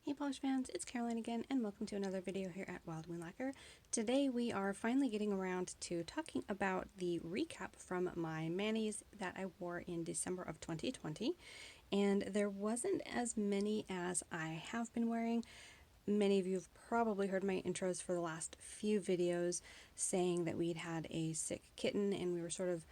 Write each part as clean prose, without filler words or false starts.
Hey polish fans, it's Caroline again and welcome to another video here at Wild Moon Lacquer. Today we are finally getting around to talking about the recap from my manis that I wore in December of 2020, and there wasn't as many as I have been wearing. Many of you have probably heard my intros for the last few videos saying that we'd had a sick kitten and we were sort of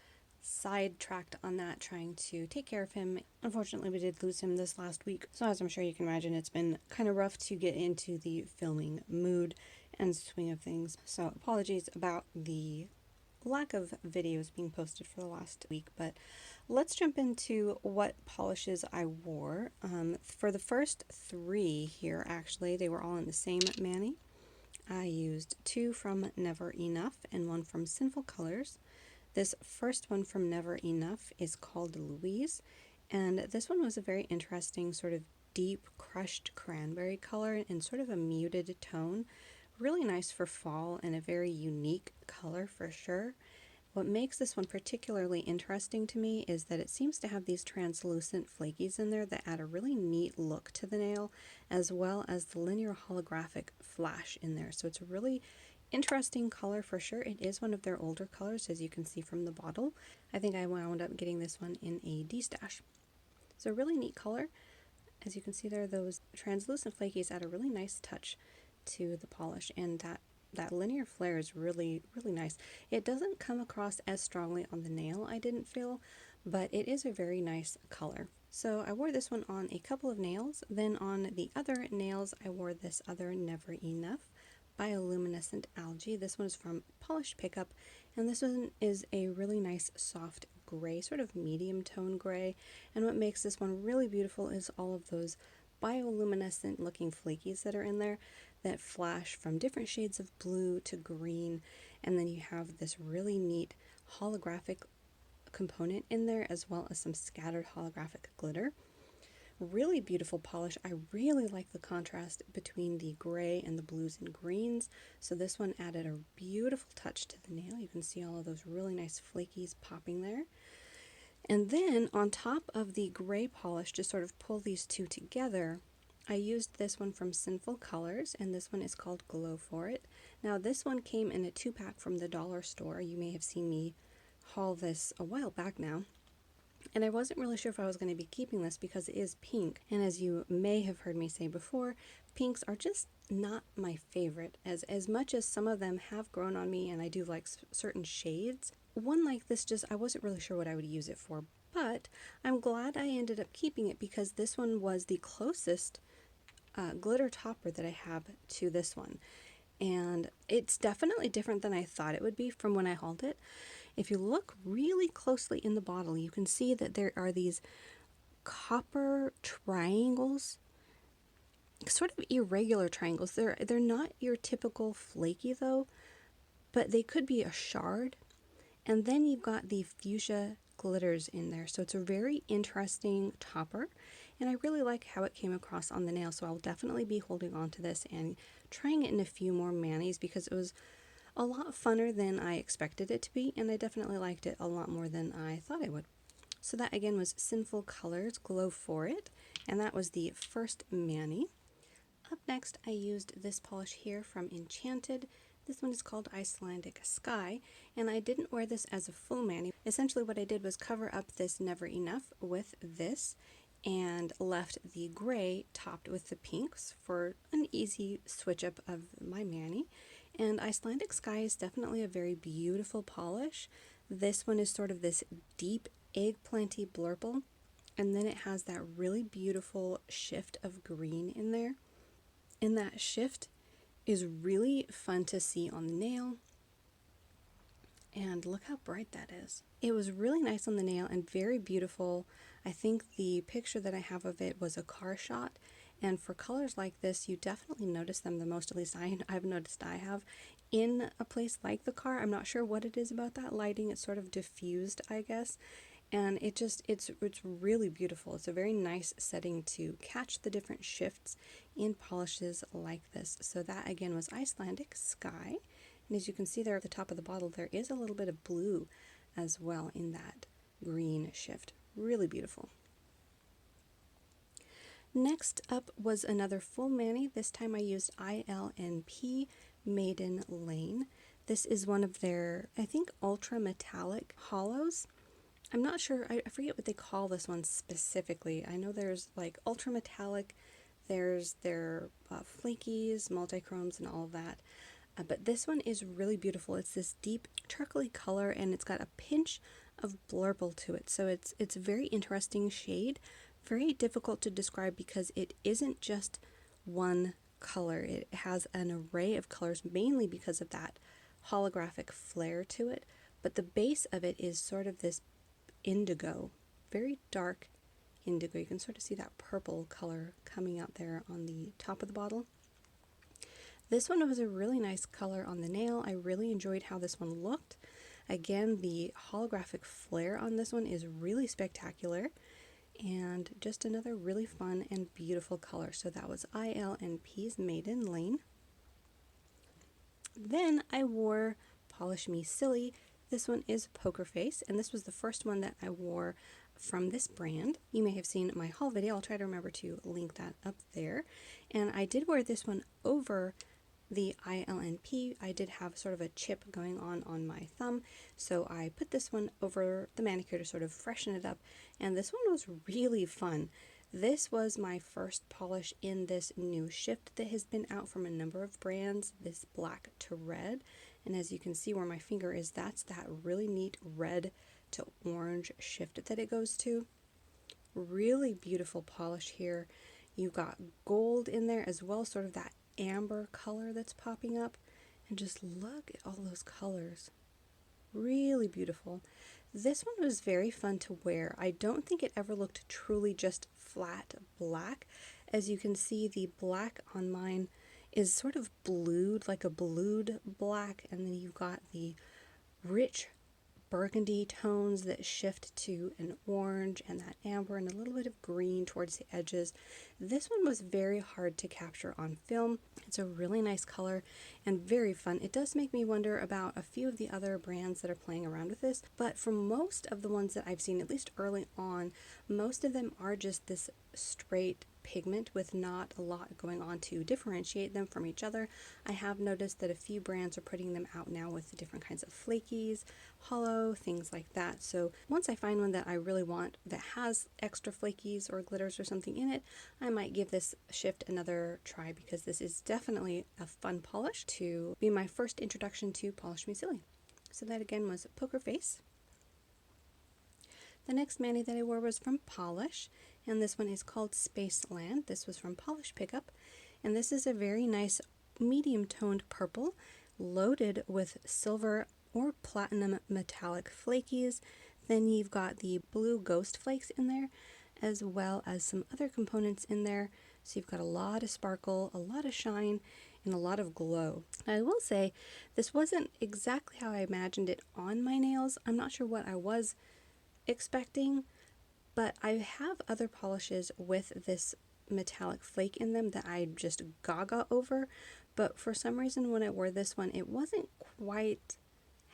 sidetracked on that, trying to take care of him. Unfortunately, we did lose him this last week, so as I'm sure you can imagine, it's been kind of rough to get into the filming mood and swing of things. So apologies about the lack of videos being posted for the last week, but let's jump into what polishes I wore. For the first three here, actually, they were all in the same mani. I used two from Never Enough and one from Sinful Colors. This first one from Never Enough is called Louise, and this one was a very interesting sort of deep crushed cranberry color in sort of a muted tone. Really nice for fall and a very unique color for sure. What makes this one particularly interesting to me is that it seems to have these translucent flakies in there that add a really neat look to the nail, as well as the linear holographic flash in there. So it's a really interesting color for sure. It is one of their older colors, as you can see from the bottle. I think I wound up getting this one in a D-stash. So really neat color. As you can see there, those translucent flakies add a really nice touch to the polish, and that linear flare is really nice. It doesn't come across as strongly on the nail, I didn't feel, but it is a very nice color. So I wore this one on a couple of nails. Then on the other nails, I wore this other Never Enough Bioluminescent Algae. This one is from Polished Pickup, and this one is a really nice soft gray, sort of medium tone gray. And what makes this one really beautiful is all of those bioluminescent looking flakies that are in there that flash from different shades of blue to green, and then you have this really neat holographic component in there, as well as some scattered holographic glitter. Really beautiful polish. I really like the contrast between the gray and the blues and greens, so this one added a beautiful touch to the nail. You can see all of those really nice flakies popping there. And then on top of the gray polish, to sort of pull these two together, I used this one from Sinful Colors, and this one is called Glow For It. Now this one came in a 2-pack from the dollar store. You may have seen me haul this a while back now. And I wasn't really sure if I was going to be keeping this because it is pink. And as you may have heard me say before, pinks are just not my favorite. As much as some of them have grown on me and I do like certain shades, one like this just, I wasn't really sure what I would use it for. But I'm glad I ended up keeping it because this one was the closest glitter topper that I have to this one. And it's definitely different than I thought it would be from when I hauled it. If you look really closely in the bottle, you can see that there are these copper triangles, sort of irregular triangles. They're not your typical flaky though, but they could be a shard. And then you've got the fuchsia glitters in there. So it's a very interesting topper, and I really like how it came across on the nail. So I'll definitely be holding on to this and trying it in a few more manis because it was a lot funner than I expected it to be, and I definitely liked it a lot more than I thought I would. So that again was Sinful Colors, Glow For It, and that was the first mani. Up next, I used this polish here from Enchanted. This one is called Icelandic Sky, and I didn't wear this as a full mani. Essentially what I did was cover up this Never Enough with this and left the gray topped with the pinks for an easy switch up of my mani. And Icelandic Sky is definitely a very beautiful polish. This one is sort of this deep eggplanty blurple, and then it has that really beautiful shift of green in there. And that shift is really fun to see on the nail. And look how bright that is. It was really nice on the nail and very beautiful. I think the picture that I have of it was a car shot. And for colors like this, you definitely notice them the most, at least I've noticed I have, in a place like the car. I'm not sure what it is about that lighting. It's sort of diffused, I guess. And it's really beautiful. It's a very nice setting to catch the different shifts in polishes like this. So that again was Icelandic Sky. And as you can see there at the top of the bottle, there is a little bit of blue as well in that green shift. Really beautiful. Next up was another full mani. This time I used ILNP Maiden Lane. This is one of their, I think, ultra metallic hollows. I'm not sure, I forget what they call this one specifically. I know there's like ultra metallic, there's their flakies, multichromes, and all of that. But this one is really beautiful. It's this deep charcoaly color, and it's got a pinch of blurble to it. So it's a very interesting shade, very difficult to describe because it isn't just one color. It has an array of colors, mainly because of that holographic flare to it. But the base of it is sort of this indigo, very dark indigo. You can sort of see that purple color coming out there on the top of the bottle. This one was a really nice color on the nail. I really enjoyed how this one looked. Again, the holographic flare on this one is really spectacular, and just another really fun and beautiful color. So that was ILNP's Maiden Lane. Then I wore Polish Me Silly. This one is Poker Face, and this was the first one that I wore from this brand. You may have seen my haul video. I'll try to remember to link that up there. And I did wear this one over the ILNP. I did have sort of a chip going on my thumb, so I put this one over the manicure to sort of freshen it up, and this one was really fun. This was my first polish in this new shift that has been out from a number of brands, this black to red, and as you can see where my finger is, that's that really neat red to orange shift that it goes to. Really beautiful polish here. You've got gold in there as well, sort of that amber color that's popping up, and just look at all those colors. Really beautiful. This one was very fun to wear. I don't think it ever looked truly just flat black. As you can see, the black on mine is sort of blued, like a blued black, and then you've got the rich burgundy tones that shift to an orange and that amber and a little bit of green towards the edges. This one was very hard to capture on film. It's a really nice color and very fun. It does make me wonder about a few of the other brands that are playing around with this, but for most of the ones that I've seen, at least early on, most of them are just this straight pigment with not a lot going on to differentiate them from each other. I have noticed that a few brands are putting them out now with different kinds of flakies, hollow, things like that. So once I find one that I really want that has extra flakies or glitters or something in it, I might give this shift another try, because this is definitely a fun polish to be my first introduction to Polish Me Silly. So that again was Poker Face. The next mani that I wore was from Polish, and this one is called Spaceland. This was from Polish Pickup, and this is a very nice medium toned purple loaded with silver or platinum metallic flakies. Then you've got the blue ghost flakes in there, as well as some other components in there. So you've got a lot of sparkle, a lot of shine, and a lot of glow. I will say this wasn't exactly how I imagined it on my nails. I'm not sure what I was expecting, but I have other polishes with this metallic flake in them that I just gaga over, but for some reason when I wore this one, it wasn't quite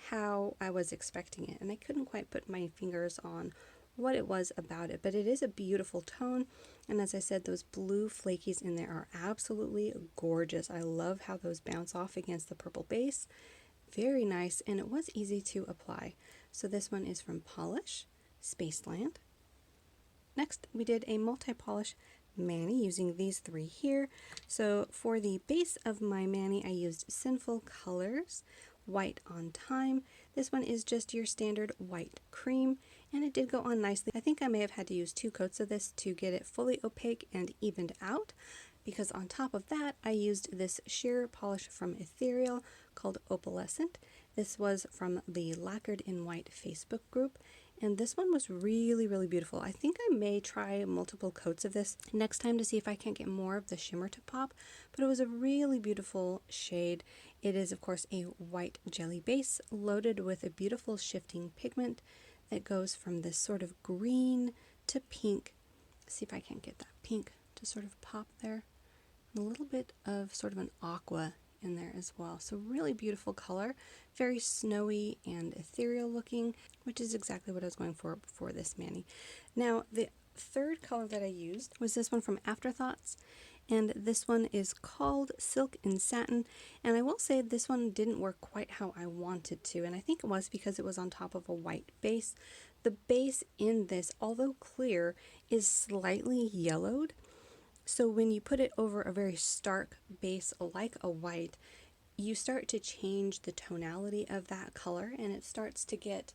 how I was expecting it, and I couldn't quite put my fingers on what it was about it. But it is a beautiful tone, and as I said, those blue flakies in there are absolutely gorgeous. I love how those bounce off against the purple base. Very nice, and it was easy to apply. So this one is from Polish, Spaceland. Next, we did a multi-polish mani using these three here. So for the base of my mani, I used Sinful Colors, White on Time. This one is just your standard white cream, and it did go on nicely. I think I may have had to use 2 coats of this to get it fully opaque and evened out, because on top of that, I used this sheer polish from Ethereal called Opalescent. This was from the Lacquered in White Facebook group, and this one was really, really beautiful. I think I may try multiple coats of this next time to see if I can't get more of the shimmer to pop, but it was a really beautiful shade. It is, of course, a white jelly base loaded with a beautiful shifting pigment that goes from this sort of green to pink. Let's see if I can't get that pink to sort of pop there. And a little bit of sort of an aqua in there as well. So really beautiful color, very snowy and ethereal looking, which is exactly what I was going for this mani. Now, the third color that I used was this one from Afterthoughts, and this one is called Silk and Satin, and I will say this one didn't work quite how I wanted to, and I think it was because it was on top of a white base. The base in this, although clear, is slightly yellowed, so when you put it over a very stark base like a white, you start to change the tonality of that color and it starts to get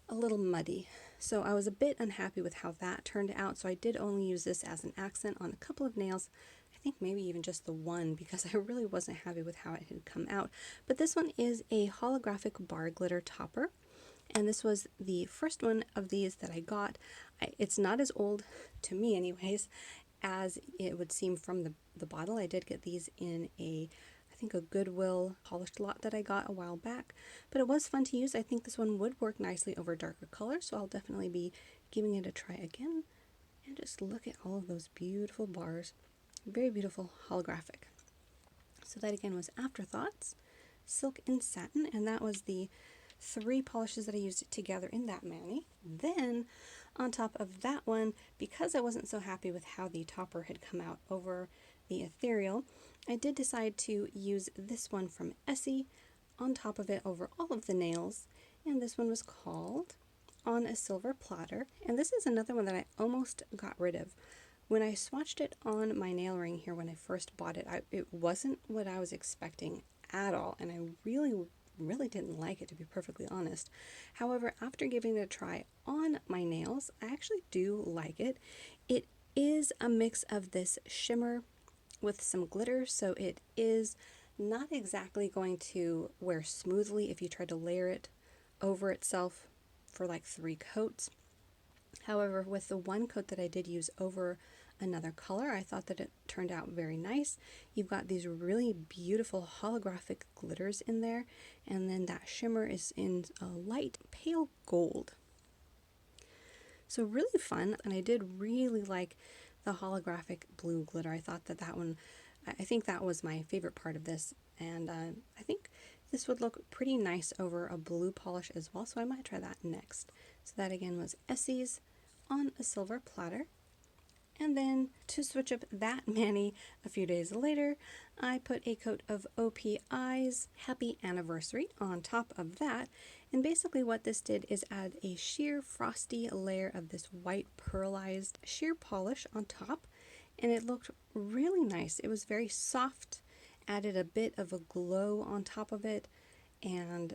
a little muddy. So I was a bit unhappy with how that turned out, so I did only use this as an accent on a couple of nails. I think maybe even just the one, because I really wasn't happy with how it had come out. But this one is a holographic bar glitter topper, and this was the first one of these that I got. It's not as old, to me anyways, as it would seem from the bottle. I did get these in I think a Goodwill polished lot that I got a while back, but it was fun to use. I think this one would work nicely over darker colors, so I'll definitely be giving it a try again. And just look at all of those beautiful bars. Very beautiful holographic. So that again was Afterthoughts, Silk and Satin, and that was the 3 polishes that I used together in that mani. Then on top of that one, because I wasn't so happy with how the topper had come out over the ethereal, I did decide to use this one from Essie on top of it over all of the nails, and this one was called On a Silver Platter, and this is another one that I almost got rid of. When I swatched it on my nail ring here when I first bought it, it wasn't what I was expecting at all, and I really didn't like it, to be perfectly honest. However, after giving it a try on my nails, I actually do like it. It is a mix of this shimmer with some glitter, so it is not exactly going to wear smoothly if you try to layer it over itself for like 3 coats. However, with the one coat that I did use over another color, I thought that it turned out very nice. You've got these really beautiful holographic glitters in there, and then that shimmer is in a light pale gold. So really fun, and I did really like the holographic blue glitter. I thought that one, I think that was my favorite part of this, and I think this would look pretty nice over a blue polish as well, so I might try that next. So that again was Essie's On a Silver Platter. And then to switch up that mani a few days later, I put a coat of OPI's Happy Anniversary on top of that. And basically what this did is add a sheer frosty layer of this white pearlized sheer polish on top. And it looked really nice. It was very soft, added a bit of a glow on top of it, and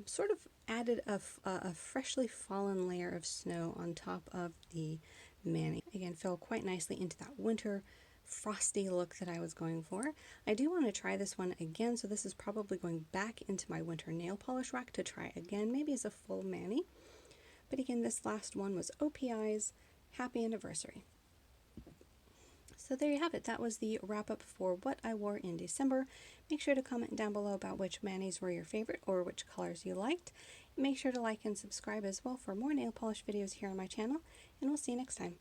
sort of added a freshly fallen layer of snow on top of the mani. Again, fell quite nicely into that winter frosty look that I was going for. I do want to try this one again, so this is probably going back into my winter nail polish rack to try again, maybe as a full mani. But again, this last one was OPI's Happy Anniversary. So there you have it. That was the wrap up for what I wore in December. Make sure to comment down below about which manis were your favorite or which colors you liked. Make sure to like and subscribe as well for more nail polish videos here on my channel, and we'll see you next time.